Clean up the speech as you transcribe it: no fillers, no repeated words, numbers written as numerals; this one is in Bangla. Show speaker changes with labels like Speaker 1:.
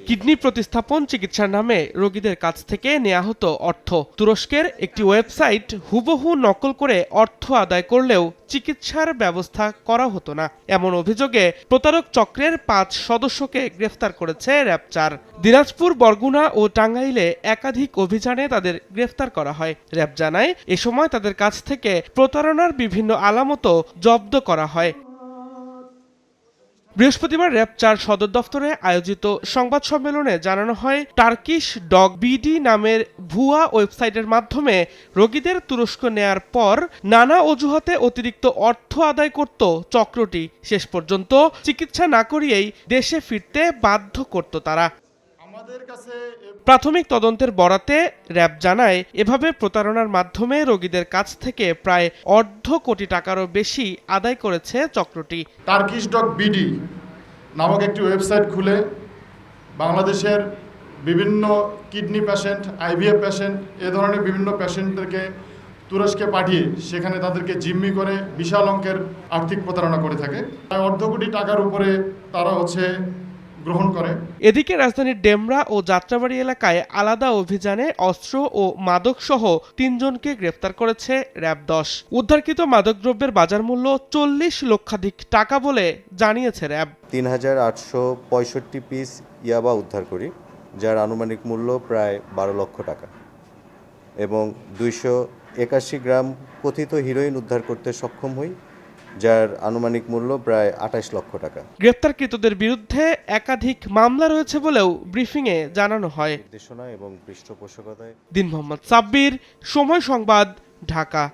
Speaker 1: কিডনি প্রতিস্থাপন চিকিৎসার নামে রোগীদের কাছ থেকে নেওয়া হতো অর্থ। তুরস্কের একটি ওয়েবসাইট হুবহু নকল করে অর্থ আদায় করলেও চিকিৎসার ব্যবস্থা করা হতো না। এমন অভিযোগে প্রতারক চক্রের ৫ সদস্যকে গ্রেফতার করেছে র‍্যাব ৪। দিনাজপুর, বরগুনা ও টাঙ্গাইলে একাধিক অভিযানে তাদের গ্রেফতার করা হয়। র‍্যাব জানায়, এ সময় তাদের কাছ থেকে প্রতারণার বিভিন্ন আলামতও জব্দ করা হয়। বৃহস্পতিবার র‍্যাব ৪ সদর দফতরে আয়োজিত সংবাদ সম্মেলনে জানানো হয়, টার্কিশ ডগ বিডি নামের ভুয়া ওয়েবসাইটের মাধ্যমে রোগীদের তুরস্ক নেয়ার পর নানা অজুহাতে অতিরিক্ত অর্থ আদায় করত চক্রটি। শেষ পর্যন্ত চিকিৎসা না করিয়েই দেশে ফিরতে বাধ্য করত তারা। প্রাথমিক তদন্তের বরাতে র‍্যাব জানায়, এভাবে প্রতারণার মাধ্যমে রোগীদের কাছ থেকে প্রায় অর্ধ কোটি টাকারও বেশি আদায় করেছে চক্রটি।
Speaker 2: টার্কিশ ডগ বিডি নামক একটি ওয়েবসাইট খুলে বাংলাদেশের বিভিন্ন কিডনি পেশেন্ট, আইভিএফ পেশেন্ট, এ ধরনের বিভিন্ন পেশেন্টদেরকে তুরস্কে পাঠিয়ে সেখানে তাদেরকে জিম্মি করে বিশাল অঙ্কের আর্থিক প্রতারণা করে থাকে। প্রায় অর্ধ কোটি টাকার উপরে তারা গ্রহণ করে।
Speaker 1: এদিকে রাজধানীর ডেমরা ও যাত্রাবাড়ী এলাকায় আলাদা অভিযানে অস্ত্র ও মাদক সহ ৩ জনকে গ্রেফতার করেছে র‍্যাব ১০। উদ্ধারকৃত মাদকদ্রব্যের বাজার মূল্য ৪০ লক্ষাধিক টাকা বলে জানিয়েছে র‍্যাব।
Speaker 3: ৩,৮৬৫ পিস ইয়াবা উদ্ধার করি, যার আনুমানিক মূল্য প্রায় ১২ লক্ষ টাকা, এবং ২৮১ গ্রাম কথিত হিরোইন উদ্ধার করতে সক্ষম হই, যার আনুমানিক মূল্য প্রায় ২৮ লক্ষ টাকা।
Speaker 1: গ্রেপ্তারকৃতদের বিরুদ্ধে একাধিক মামলা রয়েছে বলেও ব্রিফিংয়ে জানানো হয়।
Speaker 3: নির্দেশনা এবং পৃষ্ঠপোষকতায়
Speaker 1: দিন মোহাম্মদ সাব্বির, সময় সংবাদ, ঢাকা।